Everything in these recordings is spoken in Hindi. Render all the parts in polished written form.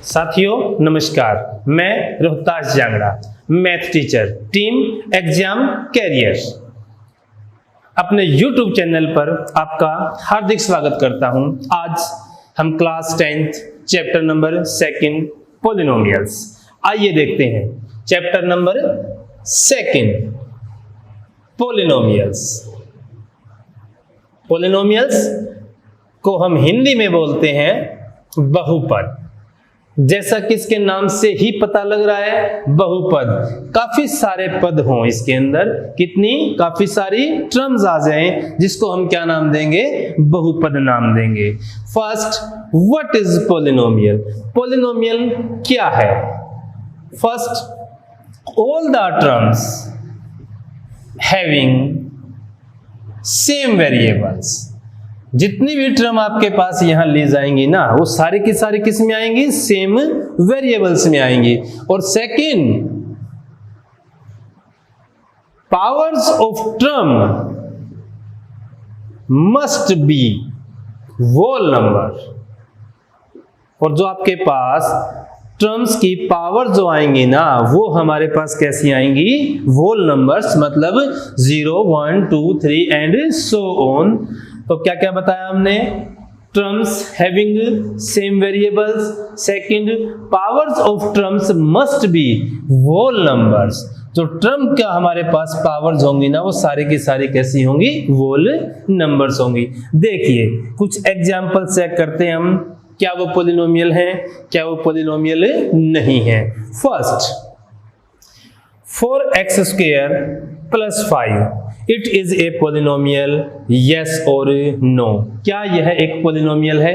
साथियों नमस्कार, मैं Rohtas Jangra, math teacher, team exam career. अपने YouTube चैनल पर आपका हार्दिक स्वागत करता हूं। आज हम class 10th chapter number 2 polynomials. आइए देखते हैं चैप्टर नंबर 2 पॉलिनोमियल्स। पॉलिनोमियल्स को हम हिंदी में बोलते हैं बहुपद। जैसा कि इसके नाम से ही पता लग रहा है, बहुपद। काफी सारे पद हों इसके अंदर, काफी सारी टर्म्स आ जाएं, जिसको हम क्या नाम देंगे? बहुपद नाम देंगे। First, what is polynomial? Polynomial क्या है? First, all the terms having same variables. जितनी भी टर्म आपके पास यहां ली जाएंगी ना, वो सारी की सारी किस में आएंगी? सेम वेरिएबल्स में आएंगी। और second, powers of term must be whole number. और जो आपके पास टर्म्स की पावर जो आएंगी ना, वो हमारे पास कैसी आएंगी? होल नंबर्स, मतलब 0, 1, 2, 3 एंड सो ऑन। तो क्या क्या बताया हमने? Terms having same variables, second powers of terms must be whole numbers. जो टर्म का हमारे पास पावर्स होंगी ना, वो सारी की सारी कैसी होंगी? होल नंबर्स होंगी। देखिए कुछ एग्जांपल चेक करते हैं हम, क्या वो पॉलिनोमियल है, क्या वो पॉलिनोमियल नहीं है। First, 4x² + 5 it is a polynomial, yes और नो? क्या यह एक पॉलिनोमियल है?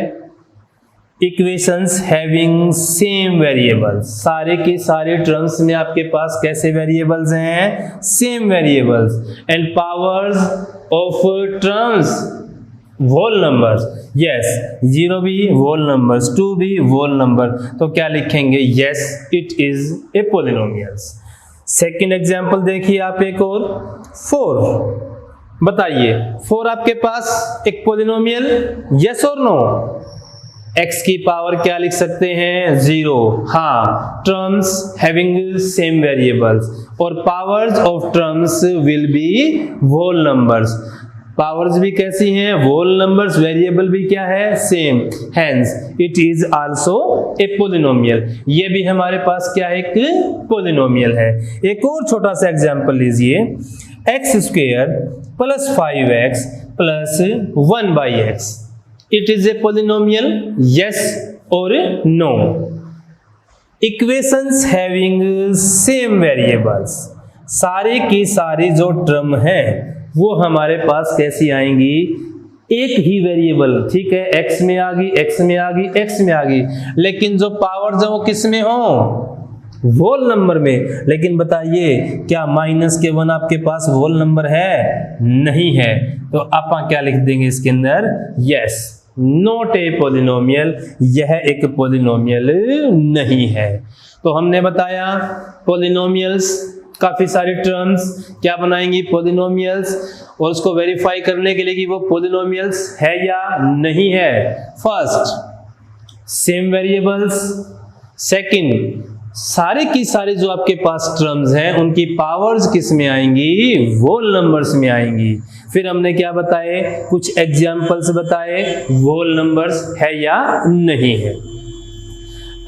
Equations having same variables. सारे के सारे टर्म्स में आपके पास कैसे वेरिएबल्स हैं? Same variables. And powers of terms whole numbers, yes. 0 भी होल नंबर्स, 2 भी होल नंबर। तो क्या लिखेंगे? Yes, it is A polynomials. Second example देखिए आप, एक और 4। बताइए 4 आपके पास एक पॉलिनोमियल, यस और नो? x की पावर क्या लिख सकते हैं? 0। हाँ, टर्म्स हैविंग सेम वेरिएबल्स और powers of terms will be whole numbers. Powers भी कैसी हैं? Whole numbers. वेरिएबल भी क्या है? Same. Hence it is also a polynomial. ये भी हमारे पास क्या है? एक पॉलिनोमियल है। एक और छोटा सा एग्जांपल लीजिए, x² + 5x + 1/x it is a polynomial, yes और नो? Equations having same variables. सारी की सारी जो टर्म है वो हमारे पास कैसी आएंगी? एक ही वेरिएबल, ठीक है, x में आ गई, x में आ गई, x में आ गई, लेकिन जो पावर जो वो किस में हो? होल नंबर में। लेकिन बताइए क्या -1 आपके पास होल नंबर है? नहीं है। तो आप क्या लिख देंगे इसके अंदर? Yes, not a polynomial. यह एक पॉलिनोमियल नहीं है। तो हमने बताया पॉलिनोमियल्स, काफी सारे टर्म्स क्या बनाएंगी? पॉलिनोमियल्स। और उसको वेरीफाई करने के लिए कि वो पॉलिनोमियल्स है या नहीं है। First, same variables. सेकंड, सारे की सारे जो आपके पास टर्म्स हैं उनकी पावर्स किस में आएंगी? होल नंबर्स में आएंगी। फिर हमने क्या बताए? कुछ एग्जांपल्स बताए, होल नंबर्स है या नहीं है।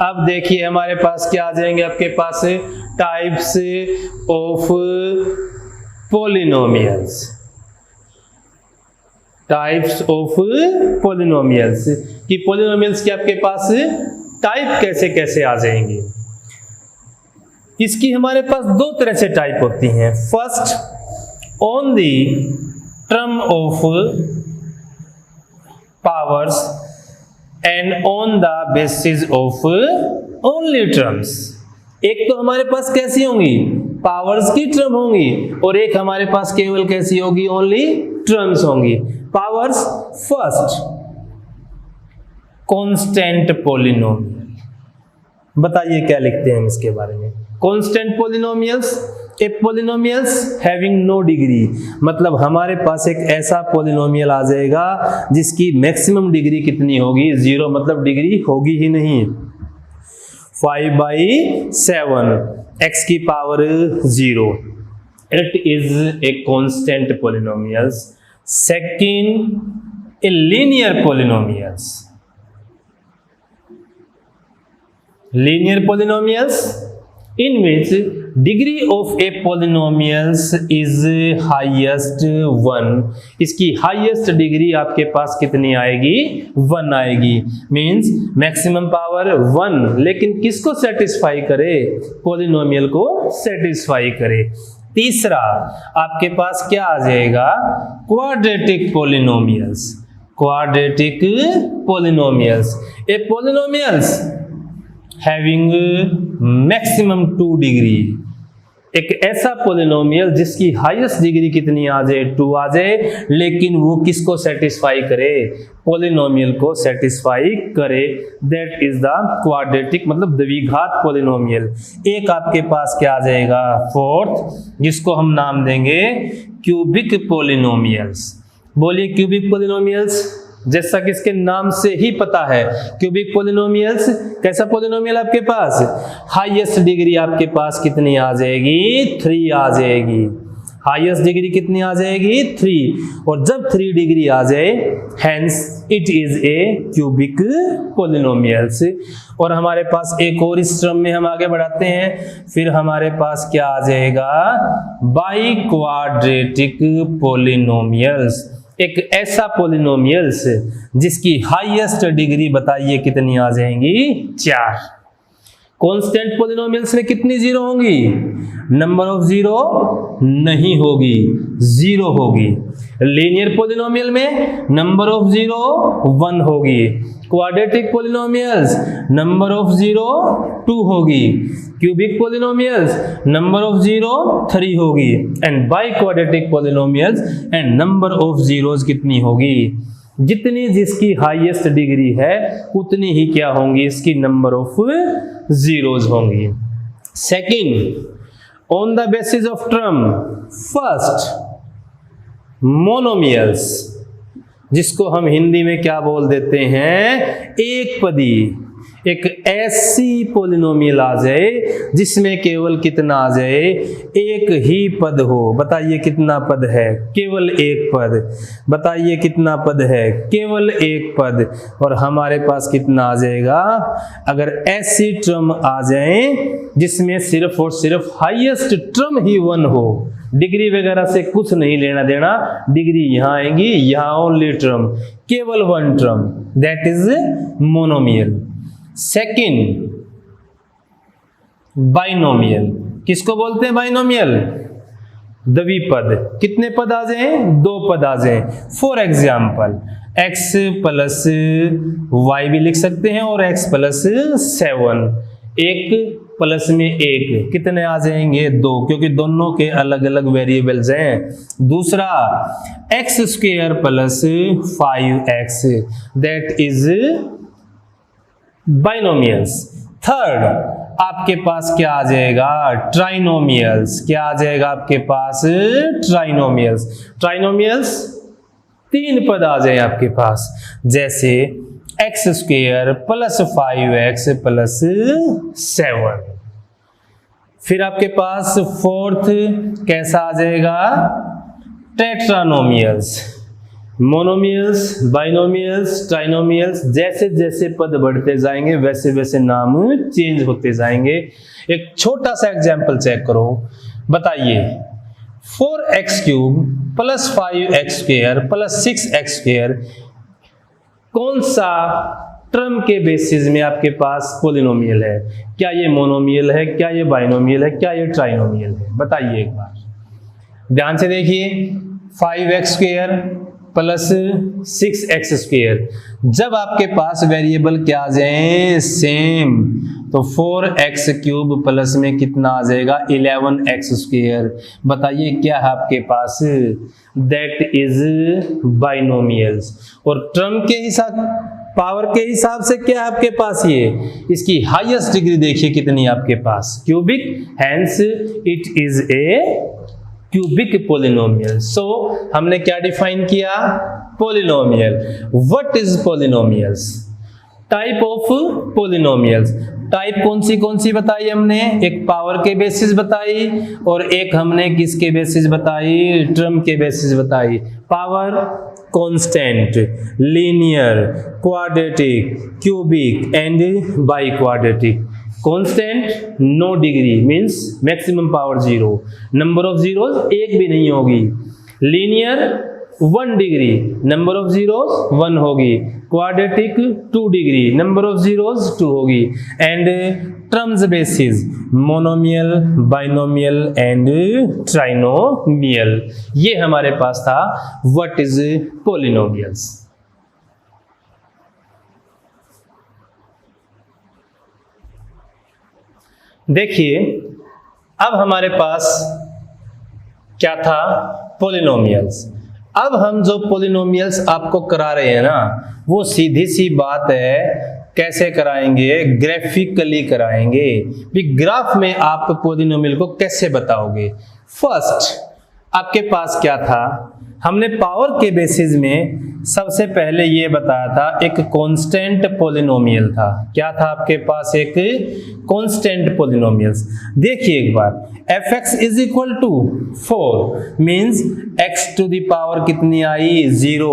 अब देखिए हमारे पास क्या आ जाएंगे? आपके पास types of polynomials. Types of polynomials कि पॉलिनोमियल्स के आपके पास टाइप कैसे कैसे आ जाएंगे। इसकी हमारे पास 2 तरह से टाइप होती हैं। First, on the term of powers and on the basis of only terms. एक तो हमारे पास कैसी होंगी? पावर्स की टर्म होंगी, और एक हमारे पास केवल कैसी होगी? ओनली टर्म्स होंगी। पावर्स। First, constant polynomial. बताइए क्या लिखते हैं हम इसके बारे में? कांस्टेंट पॉलिनोमियल्स, ए पॉलिनोमियल्स हैविंग नो डिग्री। मतलब हमारे पास एक ऐसा पॉलिनोमियल आ जाएगा जिसकी मैक्सिमम डिग्री कितनी होगी? 0, मतलब डिग्री होगी ही नहीं। 5/7, x की power 0. It is a constant polynomials. Second, a linear polynomials. Linear polynomials in which degree of a polynomials is highest 1. इसकी highest degree आपके पास कितनी आएगी? 1 आएगी. Means maximum power 1. लेकिन किसको satisfy करे? polynomial को satisfy करे. तीसरा आपके पास क्या आ जाएगा? quadratic polynomials. Quadratic polynomials. A polynomials having maximum 2 degree. एक ऐसा पोलिनोमियल जिसकी हाईएस्ट डिग्री कितनी आ जाए? 2 आ जाए, लेकिन वो किसको सेटिस्फाई करे? पोलिनोमियल को सेटिस्फाई करे. दैट इज द क्वाड्रेटिक, मतलब द्विघात पोलिनोमियल. एक आपके पास क्या आ जाएगा? फोर्थ, जिसको हम नाम देंगे क्यूबिक पोलिनोमियल्स. बोलिए क्यूबिक पोलिनोमियल्स. जैसा कि इसके नाम से ही पता है, क्यूबिक पोलिनोमियल्स. कैसा पोलिनोमियल आपके पास? हाईएस्ट डिग्री आपके पास कितनी आ जाएगी? 3 आ जाएगी. हाईएस्ट डिग्री कितनी आ जाएगी? 3. और जब 3 डिग्री आ जाए, hence it is a cubic polynomials. और हमारे पास एक और इस क्रम में हम आगे बढ़ाते हैं. फिर हमारे पास क्या आ जाएगा? By quadratic polynomials. एक ऐसा पोलिनोमियल्स जिसकी हाईएस्ट डिग्री बताइए कितनी आ जाएंगी? 4. कांस्टेंट पोलिनोमियल्स में कितनी जीरो होंगी? नंबर ऑफ जीरो नहीं होगी, 0 होगी. लीनियर पोलिनोमियल में नंबर ऑफ जीरो 1 होगी. Quadratic polynomials number of zero 2 होगी. Cubic polynomials number of zero 3 होगी. And by quadratic polynomials and number of zeros कितनी होगी? जितनी जिसकी हाईएस्ट डिग्री है उतनी ही क्या होंगी? इसकी नंबर ऑफ जीरोज होंगी. Second, on the basis of term. First, monomials, जिसको हम हिंदी में क्या बोल देते हैं? एक पदी. एक ऐसी पोलिनोमियल आ जाए जिसमें केवल कितना आ जाए? एक ही पद हो. बताइए कितना पद है? केवल एक पद. बताइए कितना पद है? केवल एक पद. और हमारे पास कितना आ जाएगा? अगर ऐसी टर्म आ जाए जिसमें सिर्फ और सिर्फ हाईएस्ट टर्म ही 1 हो, डिग्री वगैरह से कुछ नहीं लेना देना, डिग्री यहां आएगी, यहां ओनली टर्म, केवल 1 term, that is monomial. Second, binomial. किसको बोलते हैं बाइनोमियल? द्विपद. कितने पद आ जाए? 2 पद आ जाए. For example, x plus y भी लिख सकते हैं और x प्लस 7. एक प्लस में एक कितने आ जाएंगे? 2, क्योंकि दोनों के अलग अलग वेरिएबल्स हैं. दूसरा, x square plus 5x, that is binomials. Third, आपके पास क्या आ जाएगा? ट्राइनोमियल्स. क्या आ जाएगा आपके पास? ट्राइनोमियल्स. ट्राइनोमियल्स 3 पद आ जाए आपके पास, जैसे x square plus 5x plus 7. फिर आपके पास फोर्थ कैसा आ जाएगा? टेट्रानोमियल्स. मोनोमियल्स, बाइनोमियल्स, ट्राइनोमियल्स, जैसे जैसे पद बढ़ते जाएंगे वैसे वैसे नाम चेंज होते जाएंगे. एक छोटा सा एग्जांपल चेक करो. बताइए, 4x cube plus 5x square plus 6x square कौन सा टर्म के बेसिस में आपके पास पोलिनोमियल है? क्या ये मोनोमियल है? क्या ये बाइनोमियल है? क्या ये ट्राइनोमियल है? बताइए एक बार, ध्यान से देखिए. 5x square plus 6x square, जब आपके पास वेरिएबल क्या आ जाए? सेम, तो 4x क्यूब प्लस में कितना आ जाएगा? 11x square. बताइए क्या है आपके पास? That is binomials. और टर्म के हिसाब, पावर के हिसाब से क्या है आपके पास? ये इसकी हाईएस्ट डिग्री देखिए कितनी है आपके पास? Cubic. Hence it is a cubic polynomial. So हमने क्या डिफाइन किया? Polynomial. What is polynomials? Type of polynomials. Type कौन सी बताई हमने, एक पावर के बेसिस बताई और एक हमने किसके बेसिस बताई, टर्म के बेसिस बताई। Power constant, linear, quadratic, cubic and biquadratic. Constant no degree means maximum power 0, number of zeros एक भी नहीं होगी। Linear 1 degree, number of zeros 1 होगी। Quadratic 2 degree, number of zeros 2 होगी। And terms basis monomial, binomial and trinomial. ये हमारे पास था व्हाट इज पॉलिनोमियल्स। देखिए अब हमारे पास क्या था, पॉलिनोमियल्स। अब हम जो पॉलिनोमियल्स आपको करा रहे हैं ना, वो सीधी सी बात है, कैसे कराएंगे, ग्राफिकली कराएंगे। भी ग्राफ में आप पॉलिनोमियल को कैसे बताओगे। फर्स्ट आपके पास क्या था, हमने पावर के बेसिस में सबसे पहले ये बताया था एक कांस्टेंट पॉलिनोमियल था। क्या था आपके पास, एक कांस्टेंट पॉलिनोमियल्स। देखिए एक बार, fx is equal to 4 means x to the power कितनी आई, 0।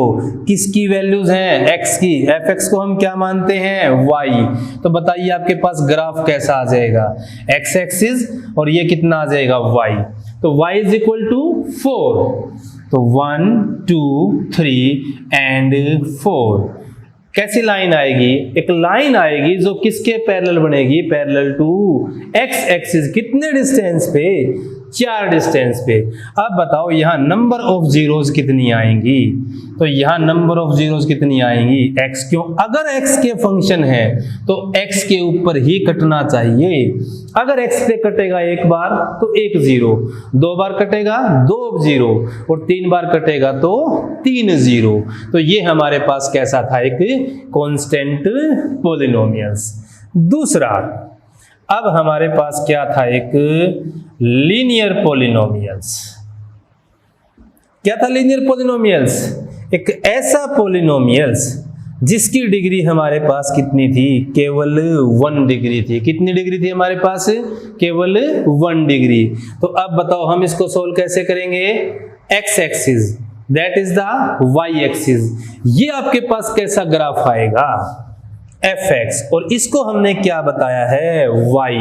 किसकी वैल्यूज हैं, x की। fx को हम क्या मानते हैं, y। तो बताइए आपके पास ग्राफ कैसा आ जाएगा, x एक्सिस और ये कितना आ जाएगा, y। तो y इज इक्वल टू 4, तो 1 2 3 एंड 4। कैसी लाइन आएगी, एक लाइन आएगी जो किसके पैरेलल बनेगी, पैरेलल टू x एक्सिस। कितने डिस्टेंस पे, 4 डिस्टेंस पे। अब बताओ यहाँ नंबर ऑफ जीरोस कितनी आएंगी, तो यहाँ नंबर ऑफ जीरोस कितनी आएंगी, x। क्यों, अगर x के फंक्शन है तो x के ऊपर ही कटना चाहिए। अगर x पे कटेगा एक बार तो 1 0, 2 बार कटेगा 2 0 और 3 बार कटेगा तो 3 0। तो ये हमारे पास कैसा था, एक कांस्टेंट पॉलिनोमियल्स। दूसरा अब हमारे पास क्या था, एक लीनियर पॉलिनोमियल्स। क्या था लीनियर पॉलिनोमियल्स, एक ऐसा पॉलिनोमियल्स जिसकी डिग्री हमारे पास कितनी थी, केवल 1 डिग्री थी। कितनी डिग्री थी हमारे पास, केवल 1 डिग्री। तो अब बताओ हम इसको सोल्व कैसे करेंगे, x axis that is the y axis. ये आपके पास कैसा ग्राफ आएगा, fx, और इसको हमने क्या बताया है, y।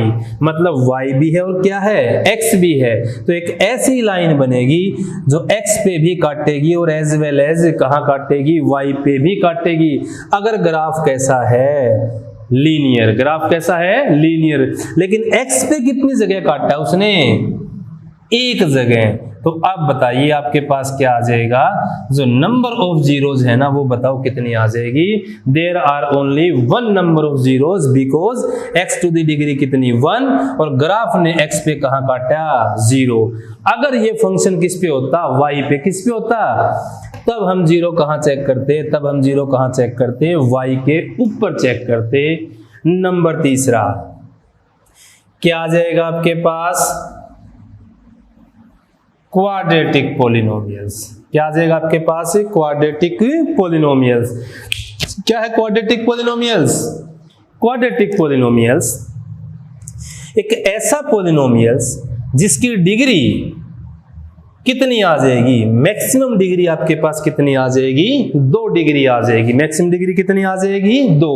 मतलब y भी है और क्या है, x भी है। तो एक ऐसी लाइन बनेगी जो x पे भी काटेगी और एज वेल एज कहाँ काटेगी, y पे भी काटेगी। अगर ग्राफ कैसा है, लीनियर। ग्राफ कैसा है, लीनियर। लेकिन x पे कितनी जगह काटा उसने, एक जगह। तो अब बताइए आपके पास क्या आ जाएगा, जो नंबर ऑफ जीरोस है ना, वो बताओ कितनी आ जाएगी। There are only 1 number of zeros because x to the degree कितनी, 1, और ग्राफ ने x पे कहाँ काटा, 0। अगर ये फंक्शन किस पे होता, y पे। किस पे होता, तब हम 0 कहाँ चेक करते, तब हम 0 कहाँ चेक करते, y के ऊपर चेक करते। नंबर तीसरा क्या आ जाएगा आपके पास, क्वाड्रेटिक पॉलिनोमियल्स। क्या आ जाएगा आपके पास, क्वाड्रेटिक पॉलिनोमियल्स। क्या है क्वाड्रेटिक पॉलिनोमियल्स, क्वाड्रेटिक पॉलिनोमियल्स एक ऐसा पॉलिनोमियल्स जिसकी डिग्री कितनी आ जाएगी, मैक्सिमम डिग्री आपके पास कितनी आ जाएगी, 2 डिग्री आ जाएगी। मैक्सिमम डिग्री कितनी आ जाएगी, 2।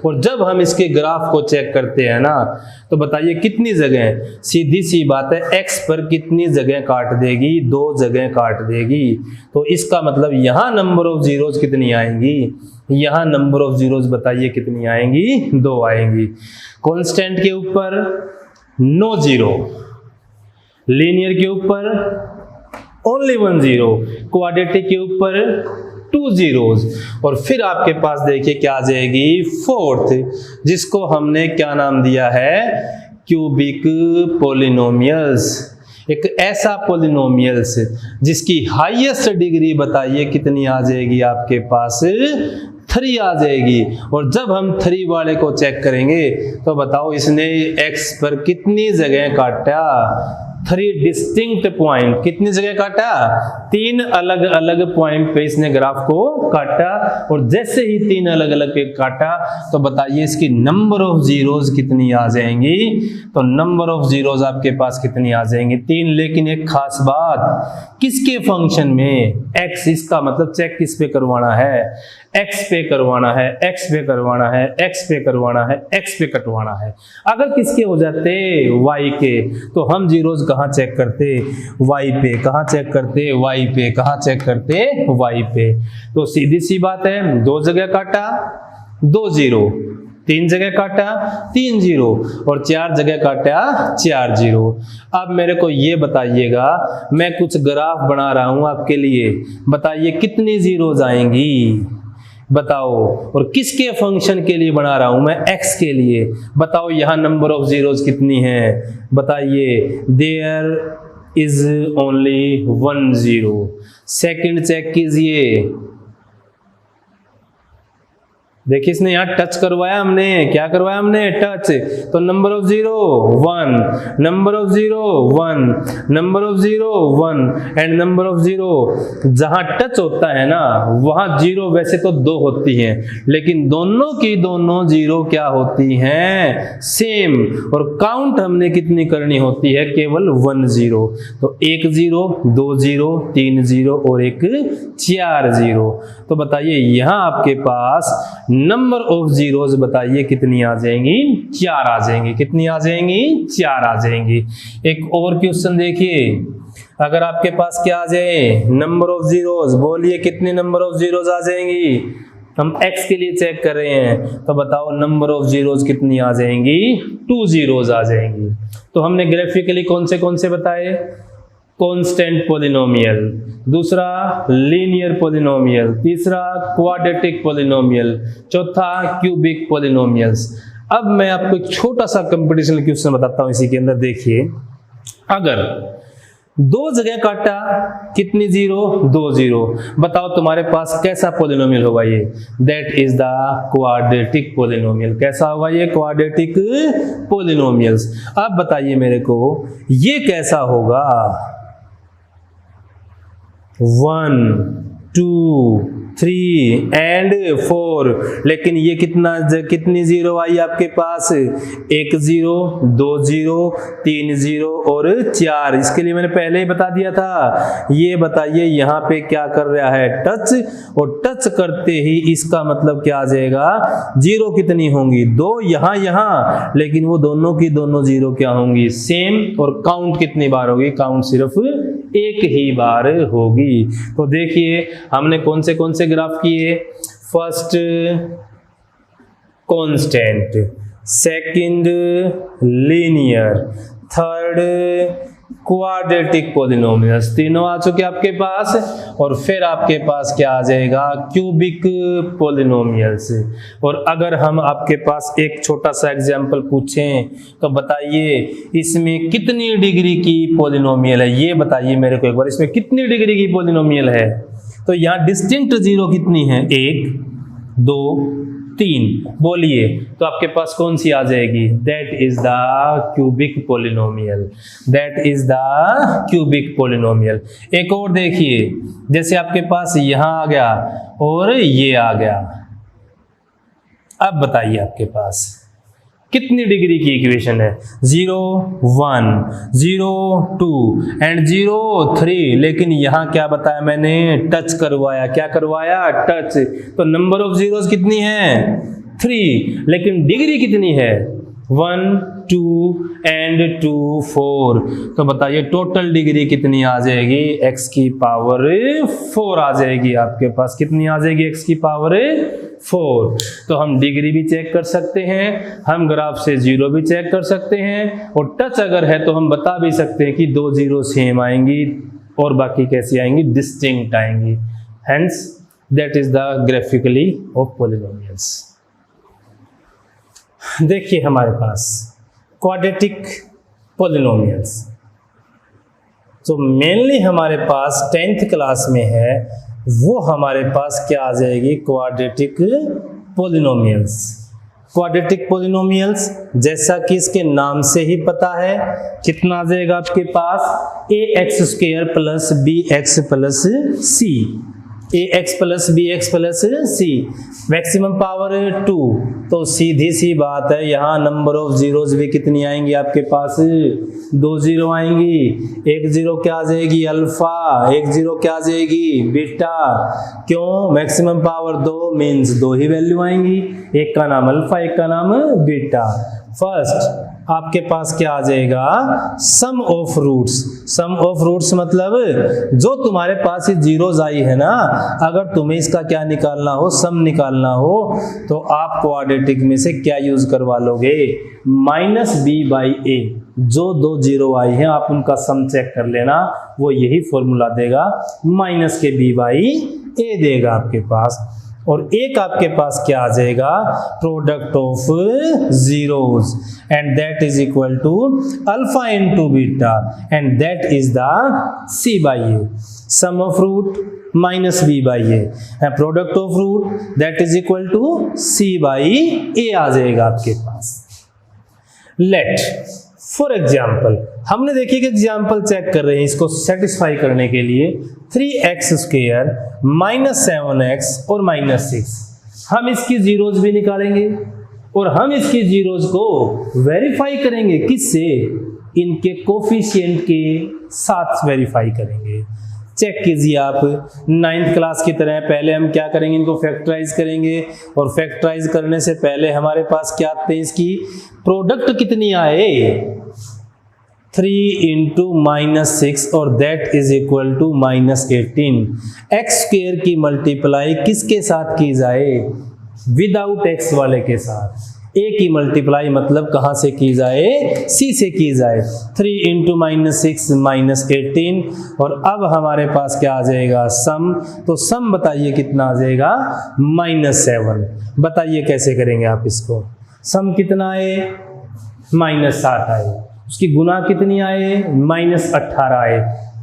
और जब हम इसके ग्राफ को चेक करते हैं ना, तो बताइए कितनी जगह, सीधी सी बात है, x पर कितनी जगह काट देगी, 2 जगह काट देगी। तो इसका मतलब यहाँ नंबर ऑफ जीरोस कितनी आएंगी, यहाँ नंबर ऑफ जीरोस बताइए कितनी आएंगी, 2 आएंगी। कांस्टेंट के ऊपर नो जीरो, लीनियर के ऊपर ओनली 1 0, क्वाड्रेटिक के ऊपर 2 zeros, और फिर आपके पास देखिए क्या आ जाएगी, 4th, जिसको हमने क्या नाम दिया है, क्यूबिक पॉलिनोमियल्स। एक ऐसा पॉलिनोमियल्स जिसकी हाईएस्ट डिग्री बताइए कितनी आ जाएगी आपके पास, 3 आ जाएगी। और जब हम 3 वाले को चेक करेंगे तो बताओ इसने x पर कितनी जगह काटा, 3 डिस्टिंक्ट पॉइंट, कितनी जगह काटा, 3 अलग अलग पॉइंट पे इसने ग्राफ को काटा। और जैसे ही 3 अलग अलग पे काटा तो बताइए इसकी नंबर ऑफ जीरोज कितनी आ जाएंगी। तो नंबर ऑफ जीरोज आपके पास कितनी आ जाएंगी, 3। लेकिन एक खास बात, किसके फंक्शन में, x, इसका मतलब चेक किस पे करवाना है, x पे करवाना है, x पे करवाना है, x पे करवाना है, x पे कटवाना है। अगर किसके हो जाते, y के, तो हम जीरोज कहाँ चेक करते, y पे। कहाँ चेक करते, y पे। कहाँ चेक करते, y पे। तो सीधी सी बात है, 2 जगह काटा 2 जीरो, 3 जगह काटा 3 जीरो, और 4 जगह काटा 4 जीरो। अब मेरे को ये बताइएगा, मैं कुछ ग्राफ बना रहा हूं आपके लिए, बताइए कितनी जीरोज आएंगी, बताओ। और किसके फंक्शन के लिए बना रहा हूं मैं, x के लिए। बताओ यहां नंबर ऑफ जीरोज कितनी है, बताइए। There is only 1 zero. Second check कीजिए, देखिए इसने यहां टच करवाया, हमने क्या करवाया, हमने टच। तो number of zero 1, number of zero 1, number of zero 1, and number of zero. जहां टच होता है ना वहां जीरो वैसे तो 2 होती हैं, लेकिन दोनों की दोनों जीरो क्या होती हैं, सेम। और काउंट हमने कितनी करनी होती है, केवल 1 जीरो। तो 1 जीरो, 2 जीरो, 3 जीरो और एक 4 जीरो। तो बताइए यहां आपके पास नंबर ऑफ जीरोज बताइए कितनी आ जाएंगी, 4 आ जाएंगी। कितनी आ जाएंगी, 4 आ जाएंगी। एक और क्वेश्चन देखिए, अगर आपके पास क्या आ जाए, नंबर ऑफ जीरोज, बोलिए कितने नंबर ऑफ जीरोज आ जाएंगी। हम x के लिए चेक कर रहे हैं, तो बताओ नंबर ऑफ जीरोज कितनी आ जाएंगी, 2 जीरोज आ जाएंगी। तो हमने ग्राफिकली कौन से बताए, कांस्टेंट पॉलिनोमियल, दूसरा लीनियर पॉलिनोमियल, तीसरा क्वाड्रेटिक पॉलिनोमियल, चौथा क्यूबिक पॉलिनोमियल्स। अब मैं आपको एक छोटा सा कंपटीशन क्वेश्चन बताता हूं इसी के अंदर। देखिए अगर 2 जगह काटा, कितनी जीरो, 2 जीरो। बताओ तुम्हारे पास कैसा पॉलिनोमियल होगा ये, that is the quadratic polynomial. कैसा होगा ये, क्वाड्रेटिक पॉलिनोमियल्स। अब बताइए मेरे को ये कैसा होगा, 1, 2, 3 एंड 4। लेकिन ये कितनी जीरो आई आपके पास, 1 जीरो, 2 जीरो, 3 जीरो और 4। इसके लिए मैंने पहले ही बता दिया था। ये बताइए यहाँ पे क्या कर रहा है, टच। और टच करते ही इसका मतलब क्या आ जाएगा, जीरो कितनी होंगी, 2 यहाँ, लेकिन वो दोनों की दोनों जीरो क्या होंगी, सेम। और काउंट कितनी बार होगी, काउंट सिर्फ 1 ही बार होगी। तो देखिए हमने कौन से ग्राफ किए, first constant, second linear, third quadratic polynomials, तीनों आ चुके आपके पास। और फिर आपके पास क्या आ जाएगा, क्यूबिक पॉलिनोमियल्स। और अगर हम आपके पास एक छोटा सा एग्जांपल पूछें तो बताइए इसमें कितनी डिग्री की पॉलिनोमियल है, ये बताइए मेरे को एक बार, इसमें कितनी डिग्री की पॉलिनोमियल है। तो यहाँ डिस्टिंक्ट जीरो कितनी है, 1, 2, 3, बोलिए। तो आपके पास कौन सी आ जाएगी, that is the cubic polynomial, that is the cubic polynomial. एक और देखिए, जैसे आपके पास यहां आ गया और ये आ गया। अब बताइए आपके पास कितनी डिग्री की इक्वेशन है, 0, 1, 0, 2 एंड 0, 3। लेकिन यहां क्या बताया मैंने, टच करवाया। क्या करवाया, टच। तो नंबर ऑफ जीरोस कितनी है, 3। लेकिन डिग्री कितनी है, 1, 2 एंड 2, 4। तो बताइए टोटल डिग्री कितनी आ जाएगी, x की पावर 4 आ जाएगी आपके पास। कितनी आ जाएगी, x की पावर 4। तो हम डिग्री भी चेक कर सकते हैं, हम ग्राफ से जीरो भी चेक कर सकते हैं, और टच अगर है तो हम बता भी सकते हैं कि 2 जीरो सेम आएंगी और बाकी कैसी आएंगी, डिस्टिंक्ट आएंगी। Hence that is the graphically of polynomials. देखिए हमारे पास क्वाड्रेटिक पॉलिनोमियल्स जो मेनली हमारे पास 10th क्लास में है, वो हमारे पास क्या आ जाएगी, क्वाड्रेटिक पॉलिनोमियल्स। क्वाड्रेटिक पॉलिनोमियल्स, जैसा कि इसके नाम से ही पता है, कितना आ जाएगा आपके पास ax² plus bx plus c, ax plus bx plus c, maximum power 2। तो सीधी सी बात है, यहाँ नंबर ऑफ जीरोज भी कितनी आएंगी आपके पास, 2 जीरो आएंगी। एक जीरो क्या आ जाएगी अल्फा, एक जीरो क्या आ जाएगी बीटा। क्यों, मैक्सिमम पावर 2 मीन्स 2 ही वैल्यू आएंगी, एक का नाम अल्फा एक का नाम बीटा। फर्स्ट आपके पास क्या आ जाएगा, sum of roots. Sum of roots मतलब जो तुम्हारे पास ये जीरोज आई है ना, अगर तुम्हें इसका क्या निकालना हो, सम निकालना हो, तो आप क्वाड्रेटिक में से क्या यूज करवा लोगे, -b/a। जो 2 जीरो आई हैं आप उनका सम चेक कर लेना, वो यही फॉर्मूला देगा, -b/a देगा आपके पास। और एक आपके पास क्या आ जाएगा, product of zeros, and that is equal to alpha into beta, and that is the c/a। Sum of root -b/a, product of root that is equal to c/a आ जाएगा आपके पास। लेट फॉर एग्जाम्पल, हमने देखिए कि एग्जाम्पल चेक कर रहे हैं, इसको सेटिस्फाई करने के लिए 3x² -7x और -6, हम इसकी जीरोज भी निकालेंगे और हम इसकी जीरोज को वेरीफाई करेंगे। किससे, इनके कोफिशिएंट के साथ वेरीफाई करेंगे। चेक कीजिए आप, 9th क्लास की तरह पहले हम क्या करेंगे, इनको फैक्टराइज करेंगे, और फैक्टराइज करने से पहले हमारे पास क्या आते हैं, इसकी प्रोडक्ट कितनी आए, 3 इंटू -6 और that is equal to -18। x² की मल्टीप्लाई किसके साथ की जाए, विदाउट x वाले के साथ। a की मल्टीप्लाई मतलब कहां से की जाए, c से की जाए। 3 इंटू -6 -18, और अब हमारे पास क्या आ जाएगा, सम। तो सम बताइए कितना आ जाएगा, -7। बताइए कैसे करेंगे आप इसको, सम कितना आए, -7 आए, उसकी गुना कितनी आए, -18 आए।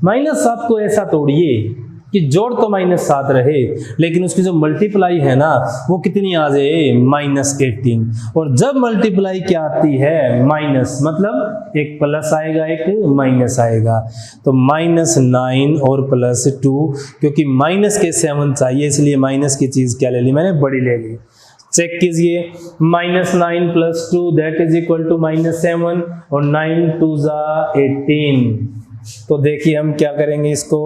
-7 को ऐसा तोड़िए कि जोड़ तो -7 रहे, लेकिन उसकी जो मल्टीप्लाई है ना वो कितनी आ जाए, -18। और जब मल्टीप्लाई क्या आती है, माइनस, मतलब एक प्लस आएगा एक माइनस आएगा, तो -9 और +2, क्योंकि माइनस के 7 चाहिए इसलिए माइनस की चीज क्या ले ली मैंने, बड़ी ले ली। चेक कीजिए, -9 + 2 दैट इज इक्वल टू -7, और 9 2 = 18। तो देखिए हम क्या करेंगे इसको,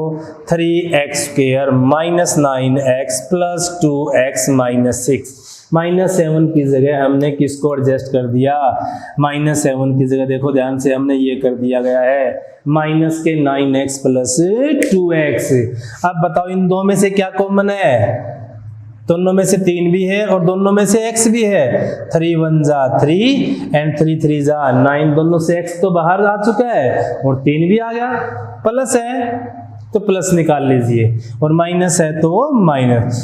3x² -9x + 2x -6। -7 की जगह हमने किसको एडजस्ट कर दिया, -7 की जगह देखो ध्यान से हमने ये कर दिया गया है, -9x + 2x। अब बताओ इन दो में से क्या कॉमन है, दोनों में से 3 भी है और दोनों में से x भी है। 3 1 = 3 एंड 3 3 = 9, दोनों से x तो बाहर आ चुका है और 3 भी आ गया, प्लस है तो प्लस निकाल लीजिए, और माइनस है तो माइनस।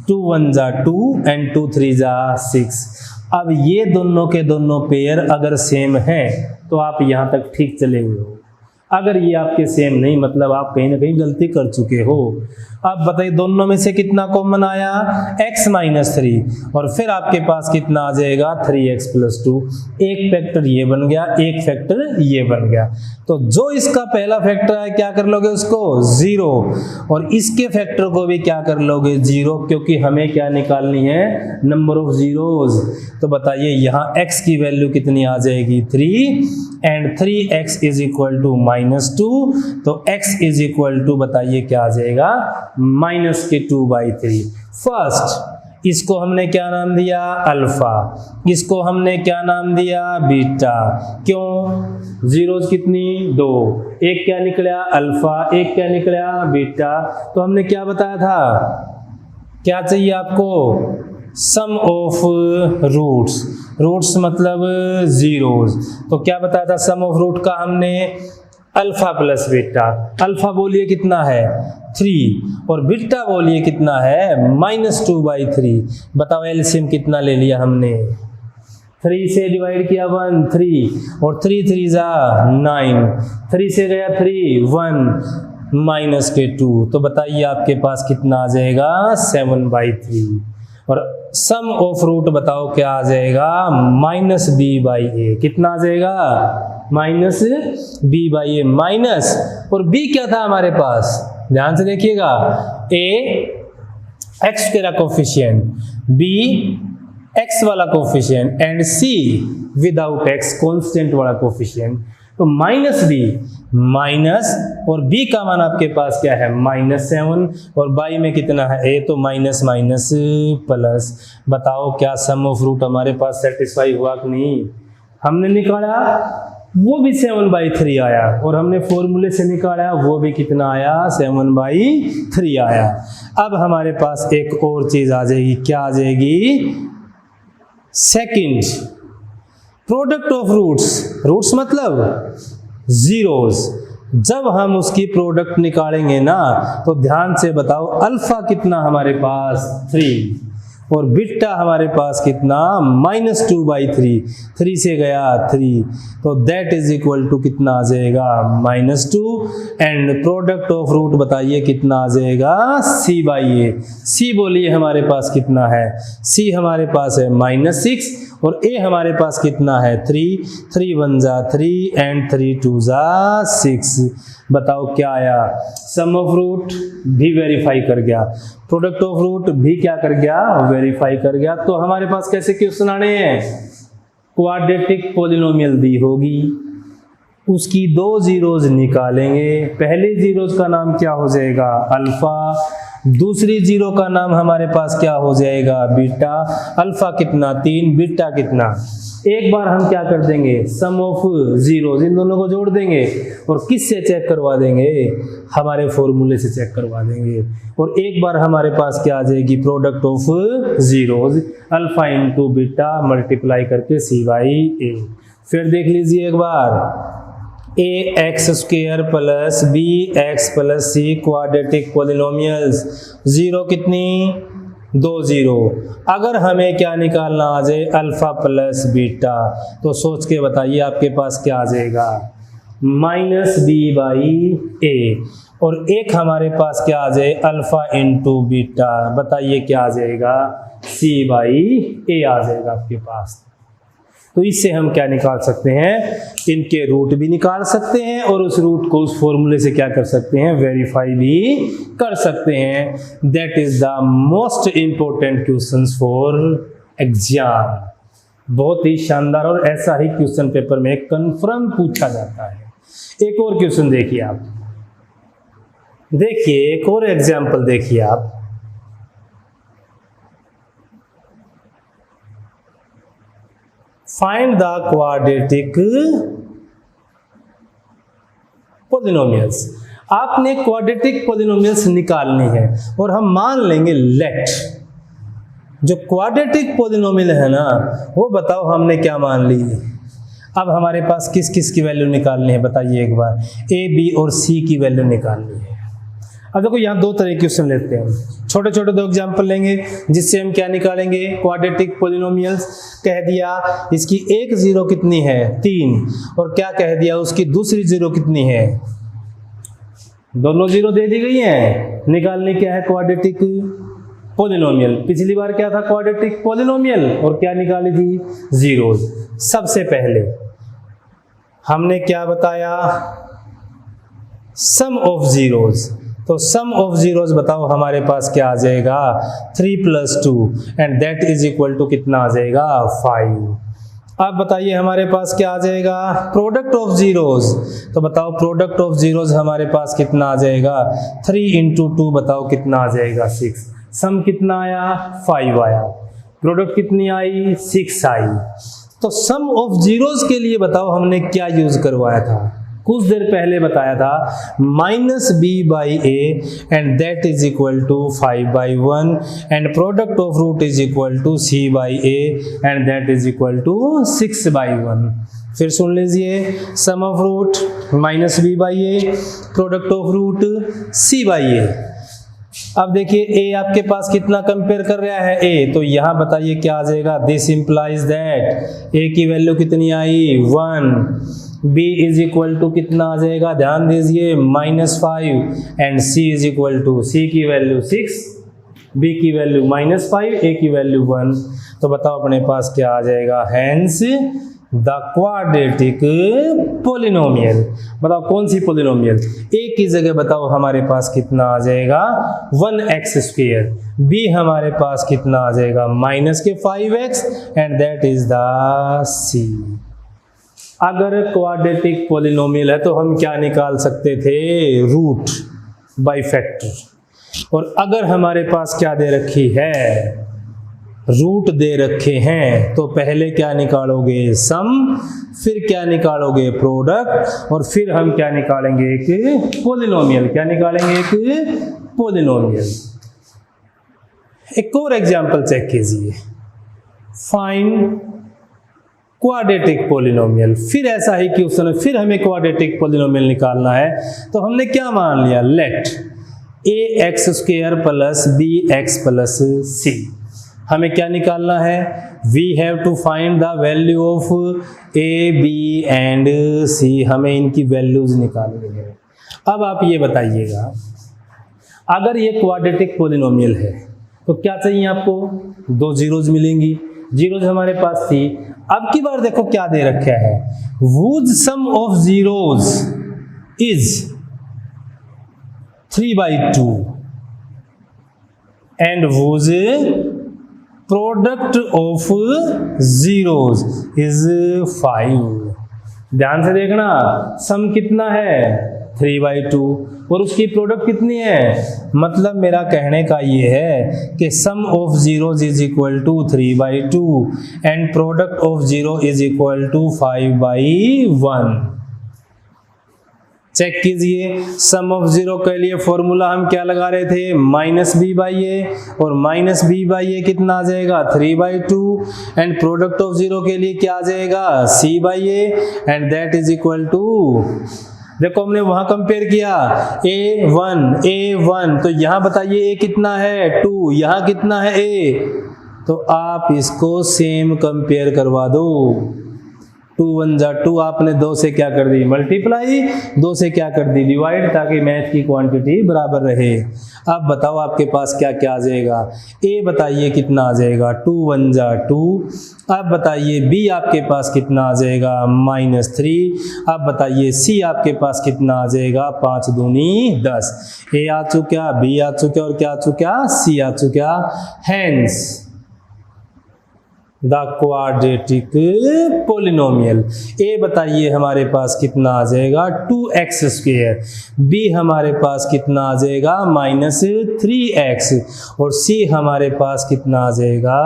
2 1 = 2 एंड 2 3 = 6। अब ये दोनों के दोनों पेयर अगर सेम है तो आप यहां तक ठीक चले हुए हो। अगर ये आपके सेम नहीं, मतलब आप कहीं ना कहीं गलती कर चुके हो। अब बताइए दोनों में से कितना कॉमन आया, x - 3, और फिर आपके पास कितना आ जाएगा, 3x + 2। एक फैक्टर ये बन गया, एक फैक्टर ये बन गया। तो जो इसका पहला फैक्टर है क्या कर लोगे उसको, 0, और इसके फैक्टर को भी क्या कर लोगे, 0, क्योंकि हमें क्या निकालनी है, नंबर ऑफ जीरोज। तो बताइए यहाँ x की वैल्यू कितनी आ जाएगी, 3, एंड 3x = -2, तो x = बताइए क्या आ जाएगा, -2/3। फर्स्ट इसको हमने क्या नाम दिया, अल्फा, इसको हमने क्या नाम दिया, बीटा। क्यों, जीरोज कितनी, 2, एक क्या निकला अल्फा, एक क्या निकला बीटा। तो हमने क्या बताया था, क्या चाहिए आपको, सम ऑफ रूट्स। रूट्स मतलब जीरोज। तो क्या बताया था सम ऑफ रूट का हमने, अल्फा + बीटा। अल्फा बोलिए कितना है, 3, और बीटा बोलिए कितना है, -2/3। बताओ एलसीएम कितना ले लिया हमने, 3 से डिवाइड किया 1, 3, और 3 3 = 9, 3 से गया 3, 1 -2। तो बताइए आपके पास कितना आ जाएगा, 7/3। और सम ऑफ रूट बताओ क्या आ जाएगा, माइनस बी बाई ए। कितना आ जाएगा, minus b by a minus, और बी क्या था हमारे पास, ध्यान से देखिएगा, ए एक्स तेरा कोफिशिएंट, बी एक्स वाला coefficient and c without x constant वाला कोफिशिएंट। तो माइनस बी माइनस, और बी का मान आपके पास क्या है, -7, और बाई में कितना है ए, तो माइनस माइनस प्लस। बताओ क्या सम ऑफ रूट हमारे पास सेटिस्फाई हुआ कि नहीं। हमने निकाला वो भी 7/3 आया, और हमने फॉर्मूले से निकाला वो भी कितना आया, 7/3 आया। अब हमारे पास एक और चीज आ जाएगी, क्या आ जाएगी, second product of roots. Roots मतलब जीरोस। जब हम उसकी प्रोडक्ट निकालेंगे ना, तो ध्यान से बताओ अल्फा कितना हमारे पास 3, और बीटा हमारे पास कितना -2/3, 3 से गया 3, तो दैट इज इक्वल टू कितना आ जाएगा, -2, एंड प्रोडक्ट ऑफ रूट बताइए कितना आ जाएगा, c/a। c बोलिए हमारे पास कितना है, c हमारे पास है -6, और a हमारे पास कितना है 3, 3 1 जा 3 एंड 3 2 जा 6। बताओ क्या आया, सम ऑफ रूट भी वेरीफाई कर गया, प्रोडक्ट ऑफ रूट भी क्या कर गया, वेरीफाई कर गया। तो हमारे पास कैसे क्वेश्चन आने हैं, क्वाड्रेटिक पॉलिनोमियल दी होगी, उसकी 2 जीरोज निकालेंगे। पहले जीरोज का नाम क्या हो जाएगा, अल्फा, दूसरी जीरो का नाम हमारे पास क्या हो जाएगा, बीटा। अल्फा कितना 3, बीटा कितना। एक बार हम क्या कर देंगे, सम ऑफ जीरोज इन दोनों को जोड़ देंगे, और किससे चेक करवा देंगे, हमारे फॉर्मूले से चेक करवा देंगे। और एक बार हमारे पास क्या आ जाएगी, product of zeros, alpha into beta multiply करके c/a। फिर देख लीजिए एक बार, ax² plus bx plus c quadratic polynomials, zero कितनी, 2 जीरो। अगर हमें क्या निकालना आ जाए, अल्फा प्लस बीटा, तो सोच के बताइए आपके पास क्या आ जाएगा, -b/a, और एक हमारे पास क्या आ जाए, अल्फा इंटू बीटा, बताइए क्या आ जाएगा, c/a आ जाएगा आपके पास। तो इससे हम क्या निकाल सकते हैं, इनके रूट भी निकाल सकते हैं, और उस रूट को उस फॉर्मूले से क्या कर सकते हैं, वेरीफाई भी कर सकते हैं। That is the most important questions for exam. बहुत ही शानदार, और ऐसा ही क्वेश्चन पेपर में कंफर्म पूछा जाता है। एक और क्वेश्चन देखिए आप, देखिए एक और एग्जाम्पल देखिए आप, फाइंड द क्वाड्रेटिक पॉलिनोमियल्स। आपने क्वाड्रेटिक पॉलिनोमियल्स निकालनी है, और हम मान लेंगे लेट जो क्वाड्रेटिक पॉलिनोमियल है ना, वो बताओ हमने क्या मान ली। अब हमारे पास किस किस की वैल्यू निकालनी है बताइए एक बार, ए बी और सी की वैल्यू निकालनी है। अब देखो यहाँ 2 तरह के क्वेश्चन लेते हैं, छोटे छोटे 2 एग्जाम्पल लेंगे, जिससे हम क्या निकालेंगे, क्वाड्रेटिक पॉलिनोमियल्स। कह दिया इसकी एक जीरो कितनी है 3, और क्या कह दिया उसकी दूसरी जीरो कितनी है, दोनों जीरो दे दी गई है। निकालने क्या है, क्वाड्रेटिक पॉलिनोमियल। पिछली बार क्या था, क्वाड्रेटिक पॉलिनोमियल, और क्या निकाली थी, जीरोज। सबसे पहले हमने क्या बताया, सम ऑफ जीरोज। तो सम ऑफ जीरोज बताओ हमारे पास क्या आ जाएगा, 3 + 2 and that is equal to कितना आ जाएगा, 5। अब बताइए हमारे पास क्या आ जाएगा, प्रोडक्ट ऑफ जीरोज। तो बताओ प्रोडक्ट ऑफ जीरोज हमारे पास कितना आ जाएगा, 3 × 2 बताओ कितना आ जाएगा, 6। सम कितना आया, 5 आया। प्रोडक्ट कितनी आई, 6 आई। तो सम ऑफ जीरोज के लिए बताओ हमने क्या यूज करवाया था, कुछ देर पहले बताया था, -b/a and that is equal to 5/1 and product of root is equal to c/a and that is equal to 6/1। फिर सुन लीजिए, sum of root -b/a, product of root c/a। अब देखिए a आपके पास कितना कंपेयर कर रहा है, a, तो यहां बताइए क्या आ जाएगा, दिस इंप्लाइज दैट a की वैल्यू कितनी आई, 1, b इज इक्वल टू कितना आ जाएगा, ध्यान दीजिए, -5 and c is equal to, c की वैल्यू 6 b की वैल्यू -5, a की वैल्यू 1। तो बताओ अपने पास क्या आ जाएगा, हैंस द क्वाड्रेटिक पोलिनोमियल। बताओ कौन सी पोलिनोमियल, a की जगह बताओ हमारे पास कितना आ जाएगा 1x², b हमारे पास कितना आ जाएगा -5x, and that is the c। अगर क्वाड्रेटिक पोलिनोमियल है तो हम क्या निकाल सकते थे, रूट बाय फैक्टर। और अगर हमारे पास क्या दे रखी है, रूट दे रखे हैं, तो पहले क्या निकालोगे, सम, फिर क्या निकालोगे, प्रोडक्ट, और फिर हम क्या निकालेंगे, एक पोलिनोमियल। क्या निकालेंगे, एक पोलिनोमियल। एक और एग्जांपल चेक कीजिए, फाइंड क्वाड्रेटिक पोलिनोमियल। फिर ऐसा ही क्वेश्चन है, फिर हमें क्वाड्रेटिक पोलिनोमियल निकालना है। तो हमने क्या मान लिया, let ax² plus bx plus c। हमें क्या निकालना है, we have to find the value of a, b and c। हमें इनकी वैल्यूज निकालनी है। अब आप ये बताइएगा, अगर ये क्वाड्रेटिक पोलिनोमियल है तो क्या चाहिए आपको, 2 जीरोज मिलेंगी। जीरोज हमारे पास थी। अब की बार देखो क्या दे रखा है, whose sum of zeros is 3/2 and whose product of zeros is 5। ध्यान से देखना, सम कितना है 3/2 और उसकी प्रोडक्ट कितनी है, मतलब मेरा कहने का ये है कि sum of zeros is equal to 3/2 and product of zero is equal to 5/1। Check कीजिए, सम ऑफ जीरो के लिए फॉर्मूला हम क्या लगा रहे थे, -b/a, और -b/a कितना आ जाएगा 3/2 एंड प्रोडक्ट ऑफ जीरो के लिए क्या आ जाएगा c/a and that is equal to, देखो हमने वहां कंपेयर किया a1 तो यहां बताइए a कितना है 2, यहां कितना है a, तो आप इसको सेम कंपेयर करवा दो। 2 1 जा 2, आपने 2 से क्या कर दी मल्टीप्लाई, 2 से क्या कर दी डिवाइड, ताकि मैथ की क्वांटिटी बराबर रहे। अब बताओ आपके पास क्या क्या आ जाएगा, a बताइए कितना आ जाएगा 2 1 जा 2। अब बताइए b आपके पास कितना आ जाएगा -3। अब बताइए c आपके पास कितना आ जाएगा 5 दूनी 10। a आ चुका, b आ चुका और क्या आ चुका c आ चुका। Hence the quadratic polynomial. a बताइए हमारे पास कितना आ जाएगा 2x², b हमारे पास कितना आ जाएगा -3x, और c हमारे पास कितना आ जाएगा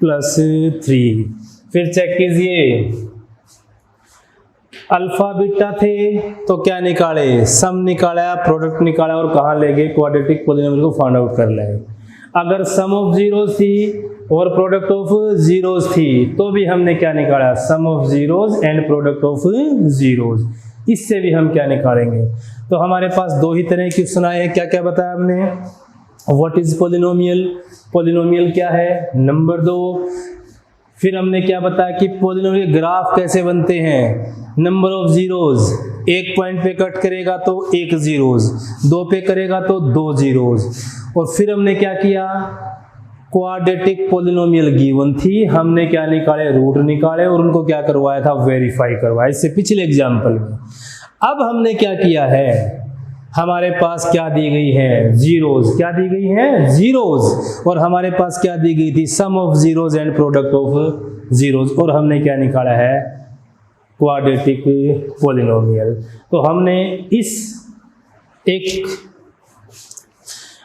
+3। फिर चेक कीजिए, अल्फा बीटा थे तो क्या निकाले, सम निकाला, प्रोडक्ट निकाला और कहाँ ले गए, क्वाड्रेटिक पोलिनोमियल को फाइंड आउट कर ले। अगर सम ऑफ जीरोज थी और प्रोडक्ट ऑफ जीरोज थी तो भी हमने क्या निकाला, sum of zeros and product of zeros. इससे भी हम क्या निकालेंगे, तो हमारे पास 2 ही तरह की क्वेश्चन आए हैं। क्या क्या बताया हमने, व्हाट इज पोलिनोमियल, पोलिनोमियल क्या है, नंबर 2। फिर हमने क्या बताया कि पोलिनोमियल ग्राफ कैसे बनते हैं, नंबर ऑफ जीरोज, 1 पॉइंट पे कट करेगा तो 1 जीरोज, 2 पे करेगा तो 2 जीरोज। और फिर हमने क्या किया, क्वाड्रेटिक पोलिनोमियल गिवन थी, हमने क्या निकाले, रूट निकाले और उनको क्या करवाया था, वेरीफाई करवाया, इससे पिछले एग्जाम्पल में। अब हमने क्या किया है, हमारे पास क्या दी गई है, जीरोज, क्या दी गई है जीरोज, और हमारे पास क्या दी गई थी, sum of zeros and product of zeros, और हमने क्या निकाला है, क्वाड्रेटिक पोलिनोमियल। तो हमने इस एक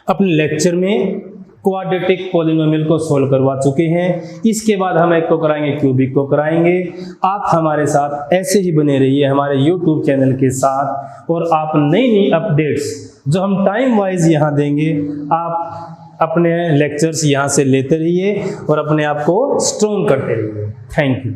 अपने लेक्चर में क्वाड्रेटिक पोलिनोमियल को सोल्व करवा चुके हैं। इसके बाद हम एक को कराएंगे, क्यूबिक को कराएंगे। आप हमारे साथ ऐसे ही बने रहिए हमारे YouTube चैनल के साथ, और आप नई नई अपडेट्स जो हम टाइम वाइज यहाँ देंगे, आप अपने लेक्चर्स यहाँ से लेते रहिए और अपने आप को स्ट्रॉन्ग करते रहिए। Thank you.